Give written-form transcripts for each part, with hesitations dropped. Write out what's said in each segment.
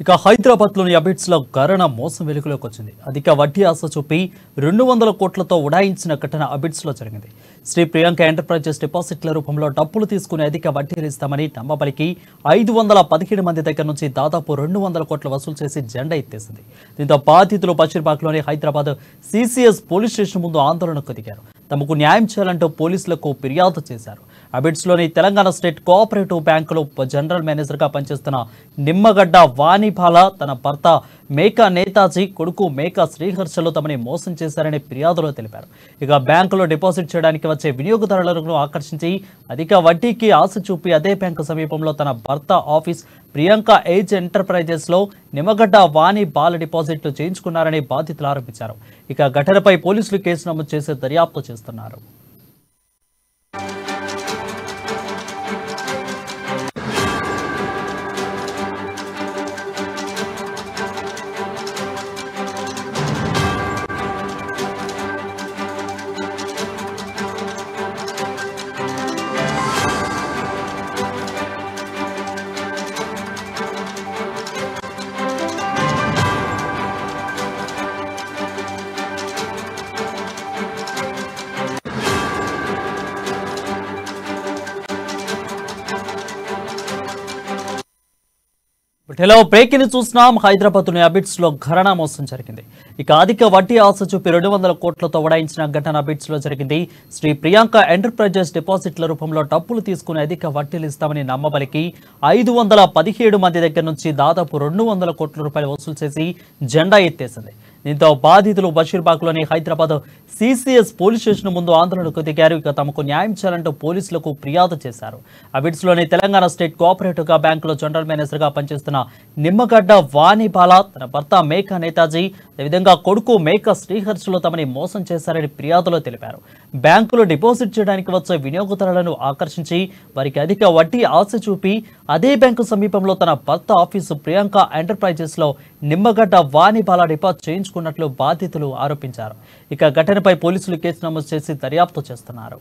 ఇక హైదరాబాద్లోని అబిడ్స్లో కరోనా మోసం వెలుగులోకి వచ్చింది. అధిక వడ్డీ ఆశ చూపి 200 కోట్లతో ఉడాయించిన ఘటన అబిడ్స్లో జరిగింది. శ్రీ ప్రియాంక ఎంటర్ప్రైజెస్ డిపాజిట్ల రూపంలో డబ్బులు తీసుకుని అధిక వడ్డీలు ఇస్తామని నమ్మబలికి 517 మంది దగ్గర నుంచి దాదాపు 200 కోట్ల వసూలు చేసి జెండా ఎత్తేసింది. దీంతో బాధితులు బషీర్బాగ్లోని హైదరాబాద్ సిసిఎస్ పోలీస్ స్టేషన్ ముందు ఆందోళనకు దిగారు. తమకు న్యాయం చేయాలంటూ పోలీసులకు ఫిర్యాదు చేశారు. అబిడ్స్లోని తెలంగాణ స్టేట్ కోఆపరేటివ్ బ్యాంకులో జనరల్ మేనేజర్గా పనిచేస్తున్న నిమ్మగడ్డ వాణిబాల తన భర్త మేకా నేతాజీ కొడుకు మేకా శ్రీహర్షలు తమని మోసం చేశారని ఫిర్యాదులో తెలిపారు. ఇక బ్యాంకులో డిపాజిట్ చేయడానికి వచ్చే వినియోగదారులను ఆకర్షించి అధిక వడ్డీకి ఆశ చూపి అదే బ్యాంకు సమీపంలో తన భర్త ఆఫీస్ ప్రియాంక ఏజ్ ఎంటర్ప్రైజెస్ లో నిమ్మగడ్డ వాణి బాల డిపాజిట్లు చేయించుకున్నారని బాధితులు ఆరోపించారు. ఇక ఘటనపై పోలీసులు కేసు నమోదు చేసి దర్యాప్తు చేస్తున్నారు. హలో బ్రేకింగ్ చూస్తున్నాం. హైదరాబాద్లోని అబిడ్స్ లో ఘటన మోసం జరిగింది. ఇక అధిక వడ్డీ ఆశ చూపి 200 కోట్లతో ఉడాయించిన ఘటన అబిడ్స్ లో జరిగింది. శ్రీ ప్రియాంక ఎంటర్ప్రైజెస్ డిపాజిట్ల రూపంలో డబ్బులు తీసుకుని అధిక వడ్డీలు ఇస్తామని నమ్మబలికి 517 మంది దగ్గర నుంచి దాదాపు 200 కోట్ల రూపాయలు వసూలు చేసి జెండా ఎత్తేసింది. దీంతో బాధితులు బషీర్బాగ్లోని హైదరాబాద్ సిసిఎస్ పోలీస్ స్టేషన్ ముందు ఆందోళనకు దిగారు. ఇక తమకు న్యాయం చేయాలంటూ పోలీసులకు ఫిర్యాదు చేశారు. అబిడ్స్లోని తెలంగాణ స్టేట్ కోఆపరేటివ్ బ్యాంకులో జనరల్ మేనేజర్గా పనిచేస్తున్న నిమ్మగడ్డ వాణిబాల తన భర్త మేకా నేతాజీ అదేవిధంగా కొడుకు మేకా శ్రీహర్షులు తమని మోసం చేశారని ఫిర్యాదులో తెలిపారు. బ్యాంకులో డిపాజిట్ చేయడానికి వచ్చే వినియోగదారులను ఆకర్షించి వారికి అధిక వడ్డీ ఆశ చూపి అదే బ్యాంకు సమీపంలో తన భర్త ఆఫీసు ప్రియాంక ఎంటర్ప్రైజెస్ లో నిమ్మగడ్డ వాణిబాల డిపాజిట్ చేయించుకున్నట్లు బాధితులు ఆరోపించారు. ఇక ఘటనపై పోలీసులు కేసు నమోదు చేసి దర్యాప్తు చేస్తున్నారు.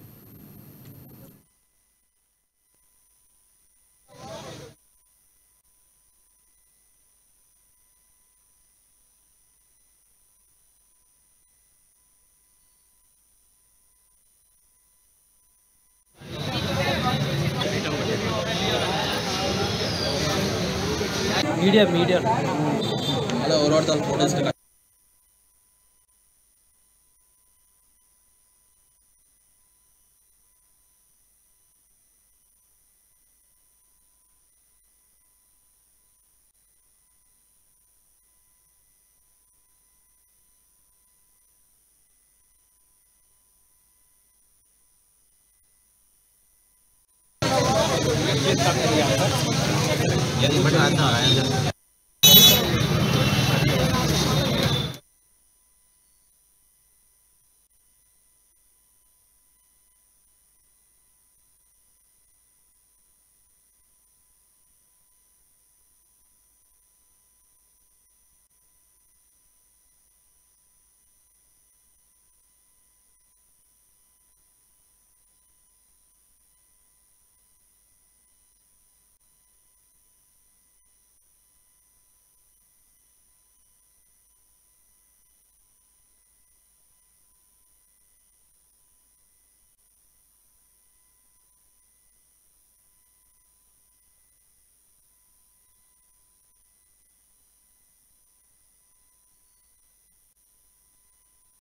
మీడియా అలా ఓవరాల్ ఫోటోస్ ये